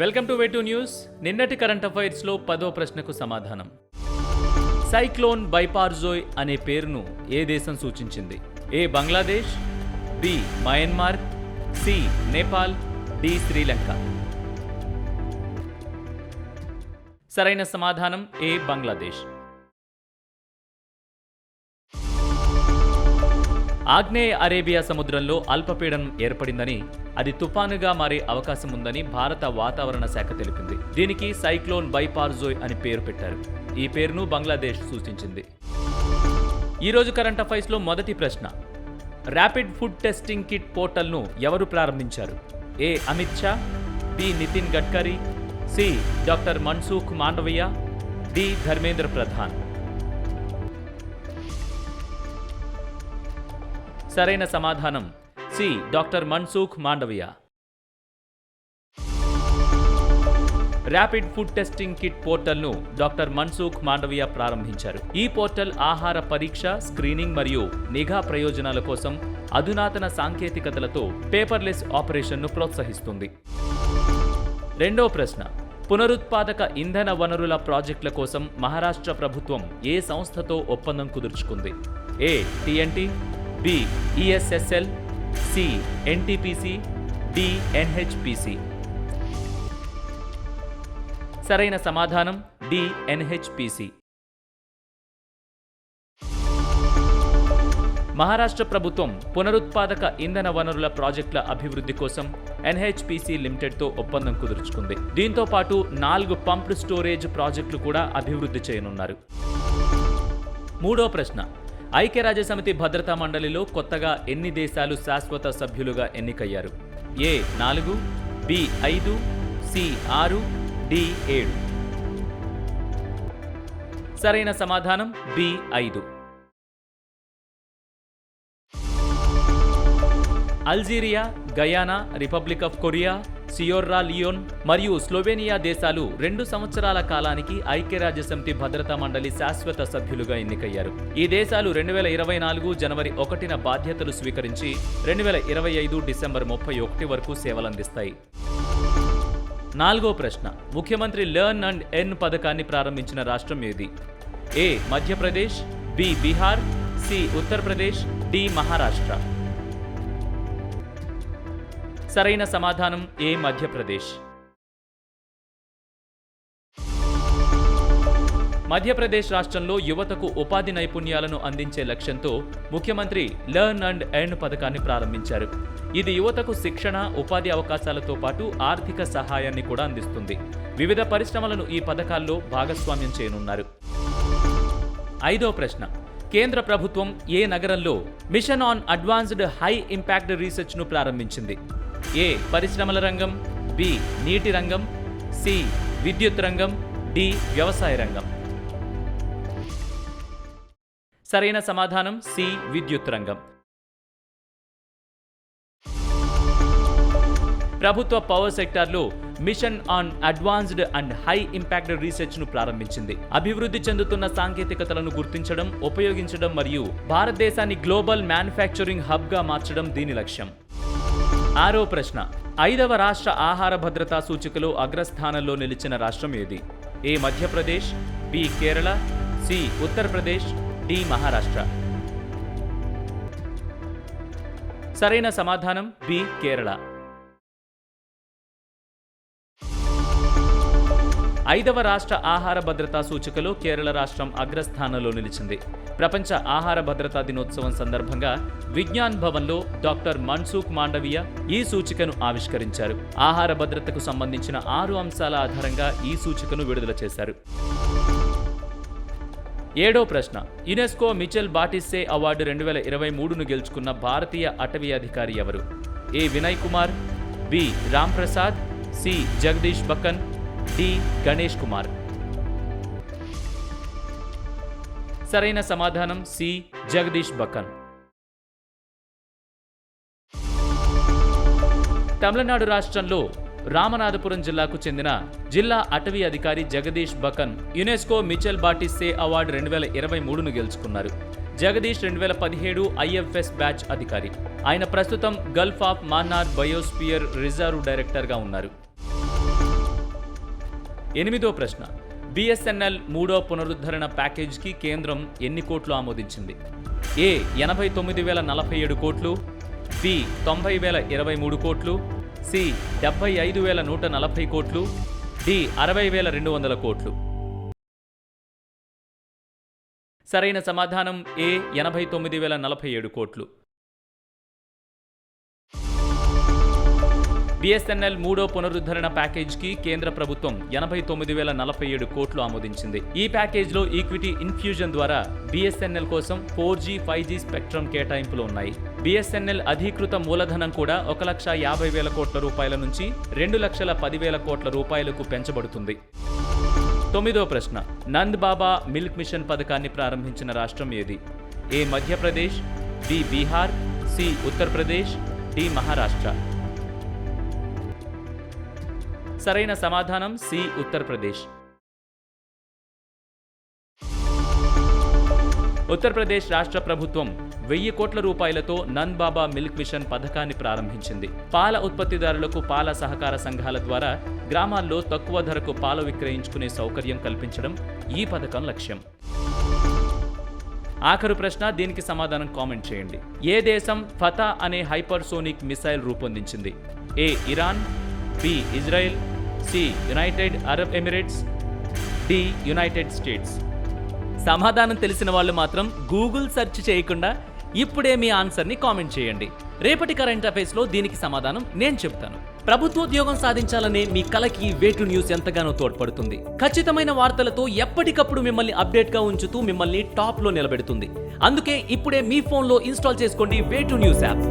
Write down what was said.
Welcome to Way two news. నిన్నటి current అఫైర్స్లో 10వ ప్రశ్నకు సమాధానం. సైక్లోన్ బైపార్జోయ్ అనే పేరును ఏ దేశం సూచించింది? A Bangladesh, B Myanmar, C Nepal, D Sri Lanka. సరైన సమాధానం ఏ బంగ్లాదేశ్. ఆగ్నేయ అరేబియా సముద్రంలో అల్పపీడనం ఏర్పడిందని, అది తుఫానుగా మారే అవకాశం ఉందని భారత వాతావరణ శాఖ తెలిపింది. దీనికి సైక్లోన్ బైపార్జోయ్ అని పేరు పెట్టారు. ఈ పేరును బంగ్లాదేశ్ సూచించింది. ఈరోజు కరెంట్ అఫైర్స్లో మొదటి ప్రశ్న. ర్యాపిడ్ ఫుడ్ టెస్టింగ్ కిట్ పోర్టల్ను ఎవరు ప్రారంభించారు? A Amit Shah, B Nitin Gadkari, C doctor Mansukh Mandaviya, D Dharmendra Pradhan. సరైన సమాధానం C doctor Mansukh Mandaviya. Rapid food testing kit పోర్టల్ను డాక్టర్ మన్సుఖ్ మాండవీయ ప్రారంభించారు. ఈ పోర్టల్ ఆహార పరీక్ష, స్క్రీనింగ్ మరియు నిఘా ప్రయోజనాల కోసం అధునాతన సాంకేతికతలతో పేపర్లెస్ ఆపరేషన్ను ప్రోత్సహిస్తుంది. రెండో ప్రశ్న. పునరుత్పాదక ఇంధన వనరుల ప్రాజెక్టుల కోసం మహారాష్ట్ర ప్రభుత్వం ఏ సంస్థతో ఒప్పందం కుదుర్చుకుంది? ఏ TNT, B ESSL, C NTPC, D NHPC. సరైన సమాధానం డి NHPC. మహారాష్ట్ర ప్రభుత్వం పునరుత్పాదక ఇంధన వనరుల ప్రాజెక్టుల అభివృద్ధి కోసం NHPC లిమిటెడ్తో ఒప్పందం కుదుర్చుకుంది. దీంతో పాటు 4 పంప్డ్ స్టోరేజ్ ప్రాజెక్టులు కూడా అభివృద్ధి చేయనున్నారు. మూడో ప్రశ్న. ఐక్యరాజ్యసమితి భద్రతా మండలిలో కొత్తగా ఎన్ని దేశాలు శాశ్వత సభ్యులుగా ఎన్నికయ్యారు? A 4, B 5, C 6, D 7. సరైన సమాధానం B 5. Algeria, Guyana, Republic of Korea, Sierra Leone మరియు స్లోవేనియా దేశాలు 2 సంవత్సరాల కాలానికి ఐక్యరాజ్యసమితి భద్రతా మండలి శాశ్వత సభ్యులుగా ఎన్నికయ్యారు. ఈ దేశాలు 2024 జనవరి 1న బాధ్యతలు స్వీకరించి 2025 డిసెంబర్ 31 వరకు సేవలందిస్తాయి. నాలుగో ప్రశ్న. ముఖ్యమంత్రి లెర్న్ అండ్ ఎర్న్ పథకాన్ని ప్రారంభించిన రాష్ట్రం ఏది? A Madhya Pradesh, B Bihar, C Uttar Pradesh, D Maharashtra. సరైన సమాధానం ఏ మధ్యప్రదేశ్. మధ్యప్రదేశ్ రాష్ట్రంలో యువతకు ఉపాధి నైపుణ్యాలను అందించే లక్ష్యంతో ముఖ్యమంత్రి లెర్న్ అండ్ ఎర్న్ పథకాన్ని ప్రారంభించారు. ఇది యువతకు శిక్షణ, ఉపాధి అవకాశాలతో పాటు ఆర్థిక సహాయాన్ని కూడా అందిస్తుంది. వివిధ పరిశ్రమలను ఈ పథకాల్లో భాగస్వామ్యం చేయనున్నారు. ఐదో ప్రశ్న. కేంద్ర ప్రభుత్వం ఏ నగరంలో mission on advanced high impact రీసెర్చ్ను ప్రారంభించింది? ఏ పరిశ్రమల రంగం, బి నీటి రంగం, సి విద్యుత్ రంగం, డి వ్యవసాయ రంగం. సరైన సమాధానం సి విద్యుత్ రంగం. ప్రభుత్వ పవర్ సెక్టార్లో mission on advanced and high impact రీసెర్చ్ను ప్రారంభించింది. అభివృద్ధి చెందుతున్న సాంకేతికతలను గుర్తించడం, ఉపయోగించడం మరియు భారతదేశాన్ని గ్లోబల్ మ్యానుఫ్యాక్చరింగ్ హబ్గా మార్చడం దీని లక్ష్యం. ఆరో ప్రశ్న. 5వ రాష్ట్ర ఆహార భద్రతా సూచికలో అగ్రస్థానంలో నిలిచిన రాష్ట్రం ఏది? A Madhya Pradesh, B Kerala, C Uttar Pradesh, D Maharashtra. సరైన సమాధానం బి కేరళ. 5వ రాష్ట్ర ఆహార భద్రతా సూచికలో కేరళ రాష్ట్రం అగ్రస్థానంలో నిలిచింది. ప్రపంచ ఆహార భద్రతా దినోత్సవం సందర్భంగా విజ్ఞాన్ భవన్లో డాక్టర్ మన్సుఖ్ మాండవీయ ఈ సూచికను ఆవిష్కరించారు. ఆహార భద్రతకు సంబంధించిన 6 అంశాల ఆధారంగా ఈ సూచికను విడుదల చేశారు. ఏడో ప్రశ్న. యునెస్కో మిచెల్ బాటిస్సే అవార్డు 2023ను గెలుచుకున్న భారతీయ అటవీ అధికారి ఎవరు? A Vinay Kumar, B Ram Prasad, C Jagdish Bakan, D Ganesh Kumar. సరైన సమాధానం సి జగదీష్ బక్కన్. తమిళనాడు రాష్ట్రంలో రామనాథపురం జిల్లాకు చెందిన జిల్లా అటవీ అధికారి Jagdish Bakan UNESCO Michel Batisse award 2023ను గెలుచుకున్నారు. జగదీష్ 2017 IFS బ్యాచ్ అధికారి. ఆయన ప్రస్తుతం Gulf of Mannar biosphere reserve డైరెక్టర్గా ఉన్నారు. 8వ ప్రశ్న. బిఎస్ఎన్ఎల్ 3వ పునరుద్ధరణ ప్యాకేజీకి కేంద్రం ఎన్ని కోట్లు ఆమోదించింది? ఏ 89,047 కోట్లు, బి 90,023 కోట్లు, సి 75,140 కోట్లు, డి 60,200 కోట్లు. సరైన సమాధానం ఏ 89,047 కోట్లు. బిఎస్ఎన్ఎల్ 3వ పునరుద్ధరణ ప్యాకేజీకి కేంద్ర ప్రభుత్వం 89,047 కోట్లు ఆమోదించింది. ఈ ప్యాకేజీలో ఈక్విటీ ఇన్ఫ్యూజన్ ద్వారా బిఎస్ఎన్ఎల్ కోసం 4G, 5G స్పెక్ట్రమ్ కేటాయింపులు ఉన్నాయి. బిఎస్ఎన్ఎల్ అధీకృత మూలధనం కూడా 1,50,000 కోట్ల రూపాయల నుంచి 2,10,000 కోట్ల రూపాయలకు పెంచబడుతుంది. 9వ ప్రశ్న. నంద్ బాబా మిల్క్ మిషన్ పథకాన్ని ప్రారంభించిన రాష్ట్రం ఏది? A Madhya Pradesh, B Bihar, C Uttar Pradesh, D Maharashtra. సరైన సమాధానం సి ఉత్తరప్రదేశ్. ఉత్తరప్రదేశ్ రాష్ట్ర ప్రభుత్వం 1000 కోట్ల రూపాయలతో నంద్ బాబా మిల్క్ మిషన్ పథకాన్ని ప్రారంభించింది. పాల ఉత్పత్తిదారులకు పాల సహకార సంఘాల ద్వారా గ్రామాల్లో తక్కువ ధరకు పాలు విక్రయించుకునే సౌకర్యం కల్పించడం ఈ పథకం లక్ష్యం. ఆఖరు ప్రశ్న, దీనికి సమాధానం కామెంట్ చేయండి. ఏ దేశం ఫతా అనే హైపర్సోనిక్ మిసైల్ రూపొందించింది? A Iran, B Israel, C United Arab Emirates, D United States. సమాధానం తెలిసిన వాళ్ళు మాత్రం గూగుల్ సెర్చ్ చేయకుండా ఇప్పుడే మీ ఆన్సర్ని కామెంట్ చేయండి. రేపటి కరెంట్ అఫైర్స్లో దీనికి సమాధానం నేను చెప్తాను. ప్రభుత్వోద్యోగం సాధించాలనే మీ కలకి వేటు న్యూస్ ఎంతగానో తోడ్పడుతుంది. ఖచ్చితమైన వార్తలతో ఎప్పటికప్పుడు మిమ్మల్ని అప్డేట్గా ఉంచుతూ మిమ్మల్ని టాప్లో నిలబెడుతుంది. అందుకే ఇప్పుడే మీ ఫోన్లో ఇన్స్టాల్ చేసుకోండి వేటు న్యూస్ యాప్.